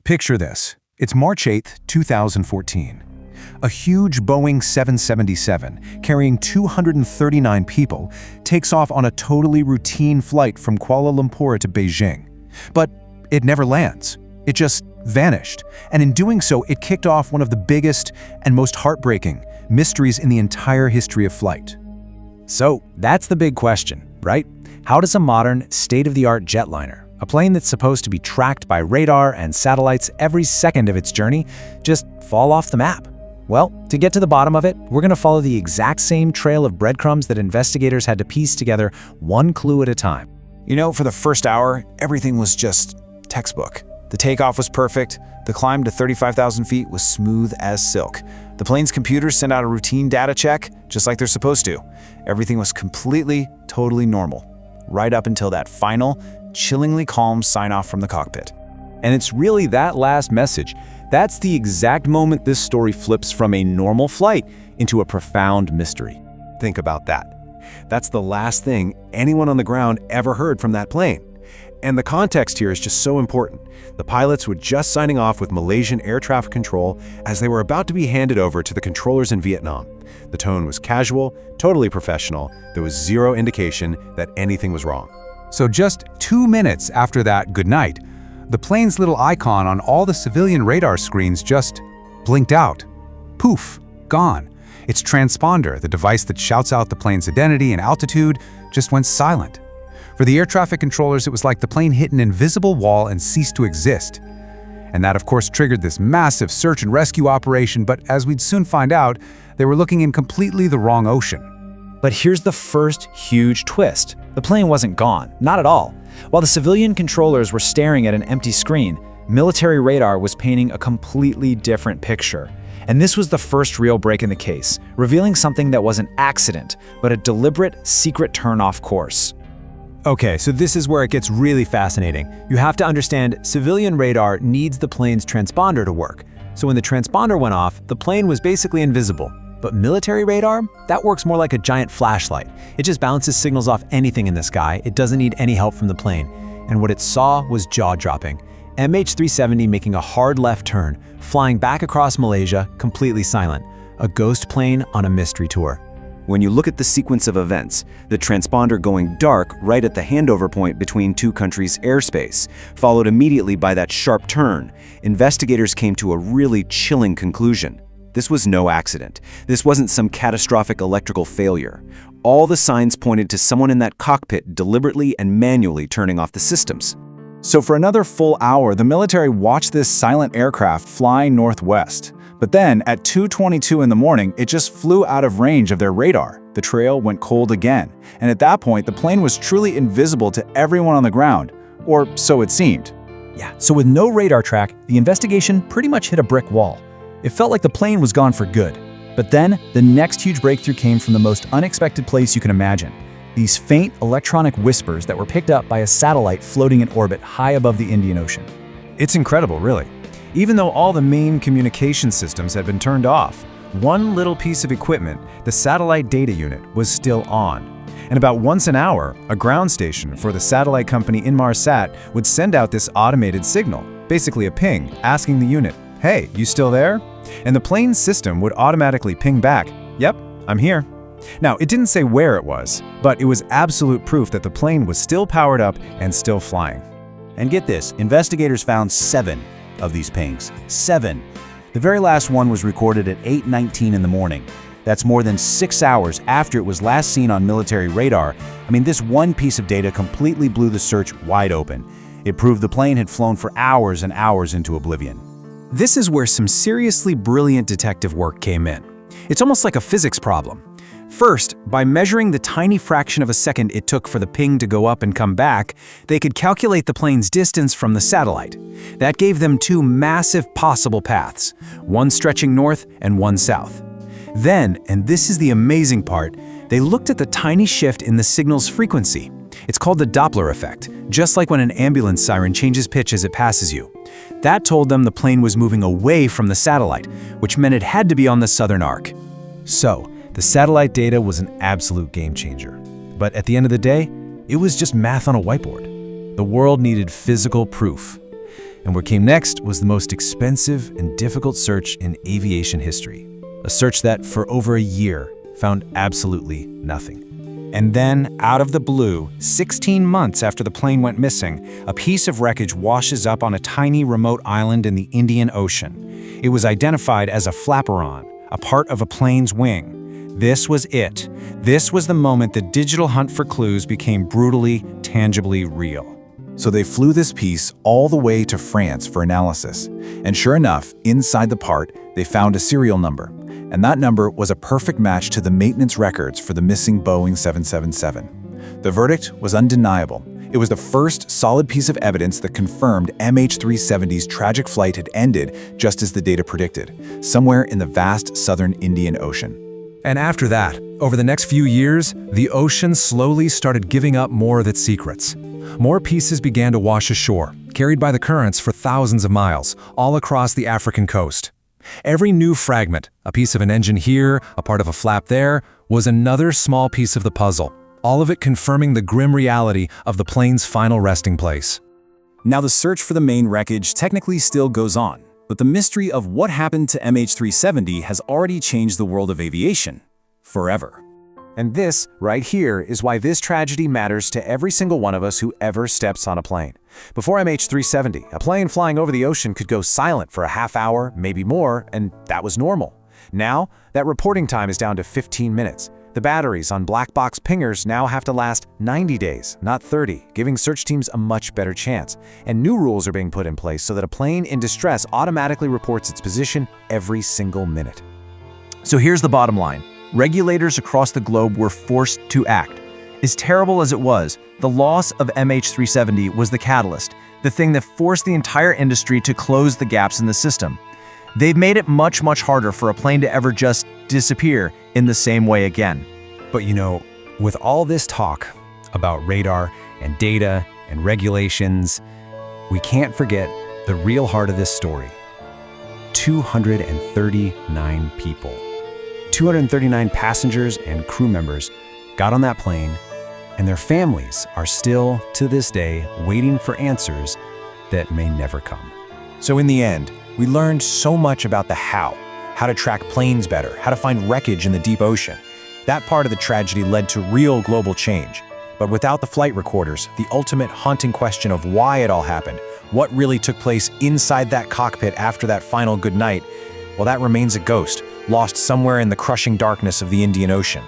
Picture this. It's March 8, 2014. A huge Boeing 777, carrying 239 people, takes off on a totally routine flight from Kuala Lumpur to Beijing. But it never lands. It just vanished. And in doing so, it kicked off one of the biggest and most heartbreaking mysteries in the entire history of flight. So that's the big question, right? How does a modern, state-of-the-art jetliner, a plane that's supposed to be tracked by radar and satellites every second of its journey, just fall off the map? Well, to get to the bottom of it, we're going to follow the exact same trail of breadcrumbs that investigators had to piece together one clue at a time. You know, for the first hour, everything was just textbook. The takeoff was perfect. The climb to 35,000 feet was smooth as silk. The plane's computers sent out a routine data check, just like they're supposed to. Everything was completely, totally normal, right up until that final, chillingly calm sign-off from the cockpit. And it's really that last message. That's the exact moment this story flips from a normal flight into a profound mystery. Think about that. That's the last thing anyone on the ground ever heard from that plane. And the context here is just so important. The pilots were just signing off with Malaysian air traffic control as they were about to be handed over to the controllers in Vietnam. The tone was casual, totally professional. There was zero indication that anything was wrong. So just 2 minutes after that goodnight, the plane's little icon on all the civilian radar screens just blinked out. Poof, gone. Its transponder, the device that shouts out the plane's identity and altitude, just went silent. For the air traffic controllers, it was like the plane hit an invisible wall and ceased to exist. And that, of course, triggered this massive search and rescue operation, but as we'd soon find out, they were looking in completely the wrong ocean. But here's the first huge twist. The plane wasn't gone, not at all. While the civilian controllers were staring at an empty screen, military radar was painting a completely different picture. And this was the first real break in the case, revealing something that was an accident, but a deliberate, secret turn-off course. Okay, so this is where it gets really fascinating. You have to understand, civilian radar needs the plane's transponder to work. So when the transponder went off, the plane was basically invisible. But military radar, that works more like a giant flashlight. It just bounces signals off anything in the sky. It doesn't need any help from the plane. And what it saw was jaw-dropping. MH370 making a hard left turn, flying back across Malaysia, completely silent. A ghost plane on a mystery tour. When you look at the sequence of events, the transponder going dark right at the handover point between two countries' airspace, followed immediately by that sharp turn, investigators came to a really chilling conclusion. This was no accident. This wasn't some catastrophic electrical failure. All the signs pointed to someone in that cockpit deliberately and manually turning off the systems. So for another full hour, the military watched this silent aircraft fly northwest. But then, at 2:22 in the morning, it just flew out of range of their radar. The trail went cold again. And at that point, the plane was truly invisible to everyone on the ground. Or so it seemed. Yeah, so with no radar track, the investigation pretty much hit a brick wall. It felt like the plane was gone for good. But then, the next huge breakthrough came from the most unexpected place you can imagine. These faint electronic whispers that were picked up by a satellite floating in orbit high above the Indian Ocean. It's incredible, really. Even though all the main communication systems had been turned off, one little piece of equipment, the satellite data unit, was still on. And about once an hour, a ground station for the satellite company Inmarsat would send out this automated signal, basically a ping, asking the unit, "Hey, you still there?" And the plane's system would automatically ping back, "Yep, I'm here." Now, it didn't say where it was, but it was absolute proof that the plane was still powered up and still flying. And get this, investigators found 7 of these pings. 7. The very last one was recorded at 8:19 in the morning. That's more than 6 hours after it was last seen on military radar. I mean, this one piece of data completely blew the search wide open. It proved the plane had flown for hours and hours into oblivion. This is where some seriously brilliant detective work came in. It's almost like a physics problem. First, by measuring the tiny fraction of a second it took for the ping to go up and come back, they could calculate the plane's distance from the satellite. That gave them 2 massive possible paths, one stretching north and one south. Then, and this is the amazing part, they looked at the tiny shift in the signal's frequency. It's called the Doppler effect, just like when an ambulance siren changes pitch as it passes you. That told them the plane was moving away from the satellite, which meant it had to be on the southern arc. So, the satellite data was an absolute game changer. But at the end of the day, it was just math on a whiteboard. The world needed physical proof. And what came next was the most expensive and difficult search in aviation history. A search that, for over a year, found absolutely nothing. And then, out of the blue, 16 months after the plane went missing, a piece of wreckage washes up on a tiny remote island in the Indian Ocean. It was identified as a flaperon, a part of a plane's wing. This was it. This was the moment the digital hunt for clues became brutally, tangibly real. So they flew this piece all the way to France for analysis. And sure enough, inside the part, they found a serial number. And that number was a perfect match to the maintenance records for the missing Boeing 777. The verdict was undeniable. It was the first solid piece of evidence that confirmed MH370's tragic flight had ended just as the data predicted, somewhere in the vast southern Indian Ocean. And after that, over the next few years, the ocean slowly started giving up more of its secrets. More pieces began to wash ashore, carried by the currents for thousands of miles, all across the African coast. Every new fragment, a piece of an engine here, a part of a flap there, was another small piece of the puzzle, all of it confirming the grim reality of the plane's final resting place. Now the search for the main wreckage technically still goes on, but the mystery of what happened to MH370 has already changed the world of aviation forever. And this, right here, is why this tragedy matters to every single one of us who ever steps on a plane. Before MH370, a plane flying over the ocean could go silent for a half hour, maybe more, and that was normal. Now, that reporting time is down to 15 minutes. The batteries on black box pingers now have to last 90 days, not 30, giving search teams a much better chance. And new rules are being put in place so that a plane in distress automatically reports its position every single minute. So here's the bottom line. Regulators across the globe were forced to act. As terrible as it was, the loss of MH370 was the catalyst, the thing that forced the entire industry to close the gaps in the system. They've made it much, much harder for a plane to ever just disappear in the same way again. But with all this talk about radar and data and regulations, we can't forget the real heart of this story. 239 people. 239 passengers and crew members got on that plane, and their families are still, to this day, waiting for answers that may never come. So in the end, we learned so much about the how to track planes better, how to find wreckage in the deep ocean. That part of the tragedy led to real global change. But without the flight recorders, the ultimate haunting question of why it all happened, what really took place inside that cockpit after that final goodnight, well, that remains a ghost, lost somewhere in the crushing darkness of the Indian Ocean.